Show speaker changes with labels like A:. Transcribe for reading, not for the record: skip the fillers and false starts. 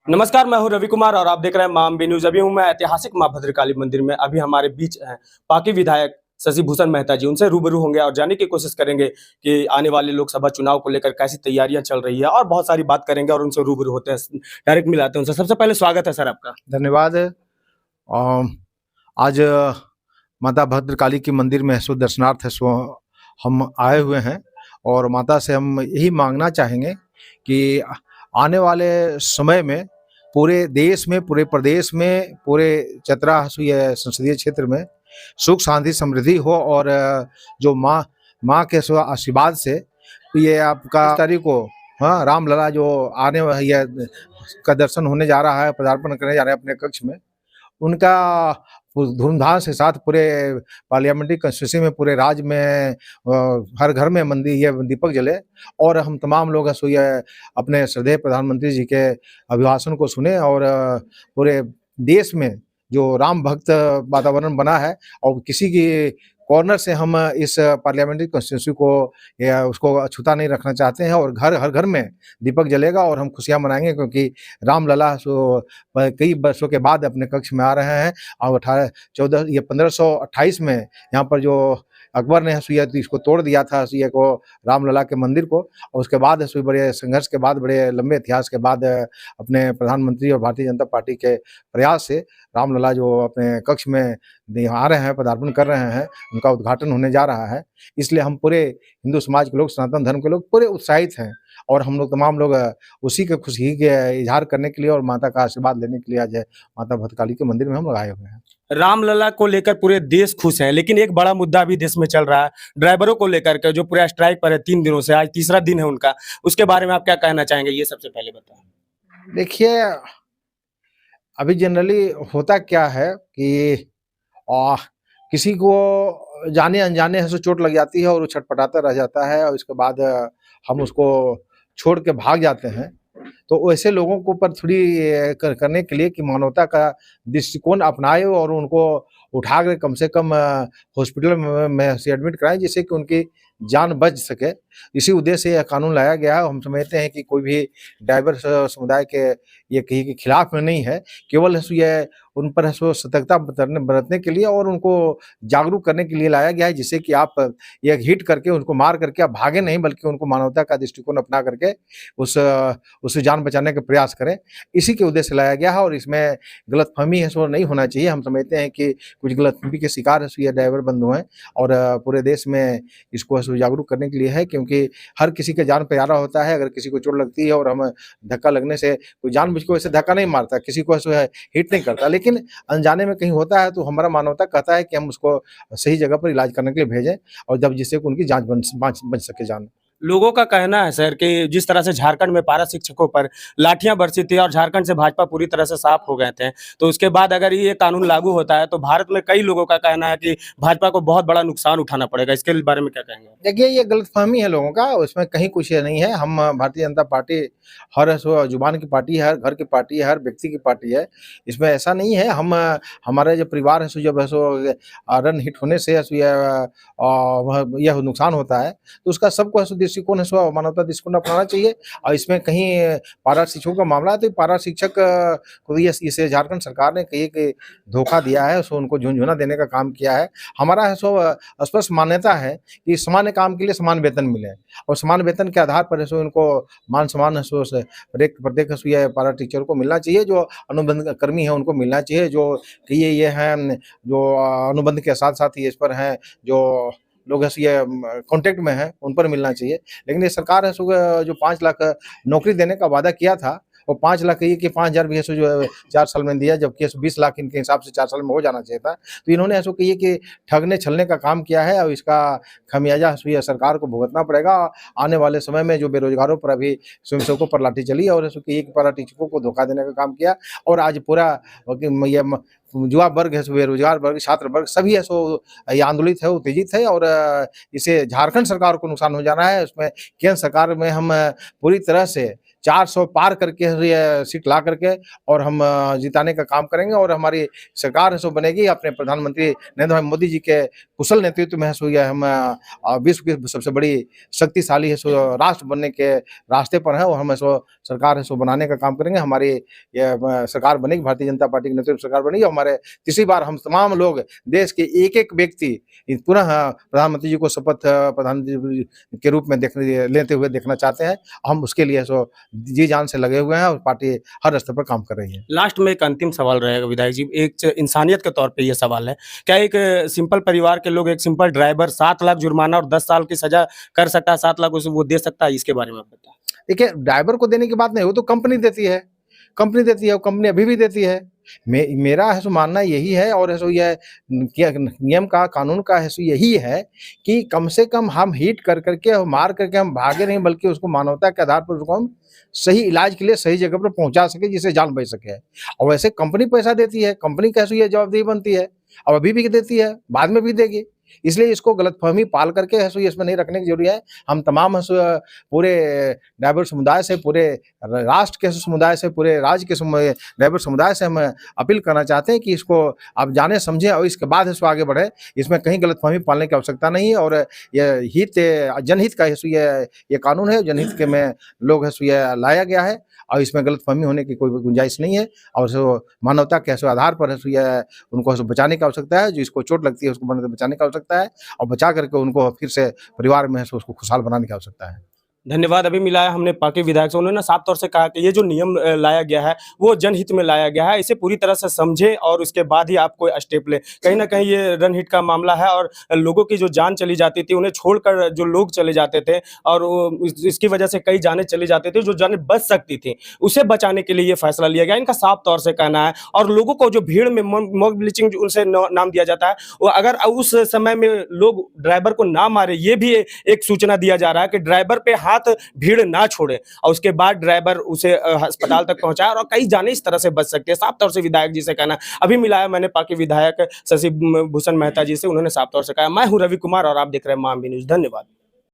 A: नमस्कार, मैं हूं रवि कुमार और आप देख रहे हैं मां अम्बे न्यूज। अभी हूं मैं ऐतिहासिक मां भद्रकाली मंदिर में। अभी हमारे बीच हैं पार्टी विधायक शशि भूषण मेहता जी। उनसे रूबरू होंगे और जानने की कोशिश करेंगे कि आने वाले लोकसभा चुनाव को लेकर कैसी तैयारियां चल रही है और बहुत सारी बात करेंगे और उनसे रूबरू होते हैं, डायरेक्ट मिलाते हैं उनसे। सबसे पहले स्वागत है सर आपका।
B: धन्यवाद। आज माता भद्रकाली के मंदिर में सो दर्शनार्थ सो हम आए हुए हैं और माता से हम यही मांगना चाहेंगे कि आने वाले समय में पूरे देश में, पूरे प्रदेश में, पूरे चतरा ये संसदीय क्षेत्र में सुख शांति समृद्धि हो और जो माँ के सो आशीर्वाद से ये आपका तारीख को रामलला जो आने ये का दर्शन होने जा रहा है, पदार्पण करने जा रहे हैं अपने कक्ष में, उनका धूमधाम के साथ पूरे पार्लियामेंट्री कंस्टिट्यूंसी में, पूरे राज्य में हर घर में मंदिर ये दीपक जले और हम तमाम लोग सो ये अपने श्रद्धेय प्रधानमंत्री जी के अभिभाषण को सुने और पूरे देश में जो राम भक्त वातावरण बना है और किसी की कॉर्नर से हम इस पार्लियामेंट्री कॉन्स्टिट्यूंसी को या उसको अछूता नहीं रखना चाहते हैं और हर घर में दीपक जलेगा और हम खुशियां मनाएंगे क्योंकि रामलला सो कई वर्षों के बाद अपने कक्ष में आ रहे हैं और 1528 में यहाँ पर जो अकबर ने इसको तोड़ दिया था को रामलला के मंदिर को, और उसके बाद बड़े संघर्ष के बाद, बड़े लंबे इतिहास के बाद अपने प्रधानमंत्री और भारतीय जनता पार्टी के प्रयास से रामलला जो अपने कक्ष में आ रहे हैं, पदार्पण कर रहे हैं, उनका उद्घाटन होने जा रहा है। इसलिए हम पूरे हिंदू समाज के लोग, सनातन धर्म के लोग पूरे उत्साहित हैं और हम लोग तमाम लोग उसी के खुशी के इजहार करने के लिए और माता का आशीर्वाद लेने के लिए आज माता भद्रकाली के मंदिर में हम लोग आए हुए हैं।
A: रामलला को लेकर पूरे देश खुश है, लेकिन एक बड़ा मुद्दा अभी देश में चल रहा है ड्राइवरों को लेकर के, जो पूरा स्ट्राइक पर है 3 दिनों से, आज तीसरा दिन है उनका। उसके बारे में आप क्या कहना चाहेंगे, ये सबसे पहले बताएं।
B: देखिए, अभी जनरली होता क्या है कि किसी को जाने अनजाने से चोट लग जाती है और वो छटपटाता रह जाता है और इसके बाद हम उसको छोड़ के भाग जाते हैं। तो वैसे लोगों को पर थोड़ी करने के लिए कि मानवता का दृष्टिकोण अपनाए और उनको उठा कर कम से कम हॉस्पिटल में से एडमिट कराएं जिससे कि उनकी जान बच सके। इसी उद्देश्य से यह कानून लाया गया है। हम समझते हैं कि कोई भी ड्राइवर समुदाय के ये कहीं के खिलाफ में नहीं है, केवल ये उन पर सतर्कता बरतने के लिए और उनको जागरूक करने के लिए लाया गया है, जिससे कि आप ये हिट करके उनको मार करके आप भागे नहीं, बल्कि उनको मानवता का दृष्टिकोण अपना करके उससे जान बचाने का प्रयास करें। इसी के उद्देश्य से लाया गया है और इसमें गलतफहमी है सो नहीं होना चाहिए। हम समझते हैं कि कुछ गलतफहमी के शिकार है ये ड्राइवर बंधु हैं और पूरे देश में इसको जागरूक करने के लिए है, क्योंकि हर किसी का जान प्यारा होता है। अगर किसी को चोट लगती है और हम धक्का लगने से, कोई जानबूझ के वैसे धक्का नहीं मारता, किसी को हिट नहीं करता, लेकिन अनजाने में कहीं होता है तो हमारा मानवता कहता है कि हम उसको सही जगह पर इलाज करने के लिए भेजें और जब जिससे उनकी जान बच सके जान।
A: लोगों का कहना है सर कि जिस तरह से झारखंड में पारा शिक्षकों पर लाठियां बरसी थी और झारखंड से भाजपा पूरी तरह से साफ हो गए थे, तो उसके बाद अगर ये कानून लागू होता है तो भारत में कई लोगों का कहना है कि भाजपा को बहुत बड़ा नुकसान उठाना पड़ेगा। इसके बारे में क्या कहेंगे?
B: देखिए, ये गलतफहमी है लोगों का, उसमें कहीं कुछ ये नहीं है। हम भारतीय जनता पार्टी हर जुबान की पार्टी है, हर घर की पार्टी है, हर व्यक्ति की पार्टी है। इसमें ऐसा नहीं है। हम हमारे जो परिवार है जब रन हिट होने से यह नुकसान होता है तो उसका सबको दृष्टिकोण है मानवता दृष्टिकोण अपनाना चाहिए। और इसमें कहीं पारा शिक्षकों का मामला है तो पारा शिक्षक को इसे झारखंड सरकार ने कहीं कि धोखा दिया है, उनको झुंझुना देने का काम किया है। हमारा है स्पष्ट मान्यता है कि समान काम के लिए समान वेतन मिले और समान वेतन के आधार पर उनको मान सम्मान प्रत्येक पारा टीचर को मिलना चाहिए। जो अनुबंध कर्मी है उनको मिलना चाहिए, जो कि ये हैं जो अनुबंध के साथ साथ ही इस पर हैं, जो लोग ये कॉन्टेक्ट में हैं, उन पर मिलना चाहिए। लेकिन ये सरकार है जो 5 लाख नौकरी देने का वादा किया था और 5 लाख कहिए कि 5,000 भी ऐसे जो 4 साल में दिया, जबकि 20 लाख इनके हिसाब से 4 साल में हो जाना चाहिए था। तो इन्होंने ऐसा कहिए कि ठगने छलने का काम किया है और इसका खमियाजा सरकार को भुगतना पड़ेगा। आने वाले समय में जो बेरोजगारों पर अभी स्वयंसेवकों पर लाठी चली और ऐसा कहिए कि पारा टीचरों को धोखा देने का काम किया और आज पूरा ये युवा वर्ग है, बेरोजगार वर्ग, छात्र वर्ग सभी है ये आंदोलित है, उत्तेजित है और इसे झारखंड सरकार को नुकसान हो जाना है। उसमें केंद्र सरकार में हम पूरी तरह से 400 पार करके सीट ला करके और हम जिताने का काम करेंगे और हमारी सरकार है बनेगी अपने प्रधानमंत्री नरेंद्र भाई मोदी जी के कुशल नेतृत्व में है सो यह हम विश्व की सबसे बड़ी शक्तिशाली है सो राष्ट्र बनने के रास्ते पर है और हम सो सरकार है सो बनाने का काम करेंगे। हमारी ये सरकार बनेगी, भारतीय जनता पार्टी के नेतृत्व में सरकार बनेगी। हमारे तीसरी बार हम तमाम लोग देश के एक-एक व्यक्ति पुनः प्रधानमंत्री जी को शपथ प्रधानमंत्री के रूप में लेते हुए देखना चाहते हैं। हम उसके लिए सो जी जान से लगे हुए हैं और पार्टी हर स्तर पर काम कर रही है।
A: लास्ट में एक अंतिम सवाल रहेगा विधायक जी, एक इंसानियत के तौर पे ये सवाल है, क्या एक सिंपल परिवार के लोग, एक सिंपल ड्राइवर 7 लाख जुर्माना और 10 साल की सज़ा कर सकता है, 7 लाख उसे वो दे सकता है? इसके बारे में आप बताएँ।
B: देखिए, ड्राइवर को देने की बात नहीं, वो तो कंपनी देती है, वो कंपनी अभी भी देती है। मेरा है सो मानना यही है और है सो यह क्या नियम का, कानून का है सो यही है कि कम से कम हम हिट कर के और मार करके हम भागे नहीं, बल्कि उसको मानवता के आधार पर उसको हम सही इलाज के लिए सही जगह पर पहुँचा सकें, जिससे जान बच सके। और वैसे कंपनी पैसा देती है, कंपनी की है सो ये जवाबदेही बनती है और अभी भी देती है, बाद में भी देगी। इसलिए इसको गलतफ़हमी पाल करके है सो इसमें नहीं रखने की ज़रूरी है। हम तमाम है सो पूरे ड्राइवर समुदाय से, पूरे राष्ट्र के समुदाय से, पूरे राज्य के ड्राइवर समुदाय से हम अपील करना चाहते हैं कि इसको आप जाने समझें और इसके बाद है सो आगे बढ़ें। इसमें कहीं गलतफ़हमी पालने की आवश्यकता नहीं है और ये जनहित का है सो ये कानून है, जनहित के में लोग है सो ये लाया गया है और इसमें गलतफ़हमी होने की कोई गुंजाइश नहीं है और सो मानवता के आधार पर है सो ये उनको बचाने की आवश्यकता है। जिसको चोट लगती है उसको बचाने की आवश्यकता है और बचा करके उनको फिर से परिवार में है सो उसको खुशहाल बनाने की आवश्यकता है।
A: धन्यवाद। अभी मिला है हमने पार्टी विधायक से, उन्होंने साफ तौर से कहा कि ये जो नियम लाया गया है वो जनहित में लाया गया है, इसे पूरी तरह से समझें और उसके बाद ही आप कोई स्टेप लें। कहीं न कहीं ये जनहित का मामला है और लोगों की जो जान चली जाती थी, उन्हें छोड़कर जो लोग चले जाते थे और इसकी वजह से कई जानें चली जाती थी, जो जानें बच सकती थी, उसे बचाने के लिए ये फैसला लिया गया। इनका साफ तौर से कहना है और लोगों को जो भीड़ में मॉब लिंचिंग उनसे नाम दिया जाता है, वो अगर उस समय में लोग ड्राइवर को ना मारे, ये भी एक सूचना दिया जा रहा है कि ड्राइवर पे हाथ भीड़ ना छोड़े और उसके बाद ड्राइवर उसे अस्पताल तक पहुंचाए और कई जाने इस तरह से बच सकते हैं। साफ तौर से विधायक जी से कहना। अभी मिला है मैंने पार्टी विधायक शशि भूषण मेहता जी से, उन्होंने साफ तौर से कहा। मैं हूं रवि कुमार और आप देख रहे हैं माम न्यूज़। धन्यवाद।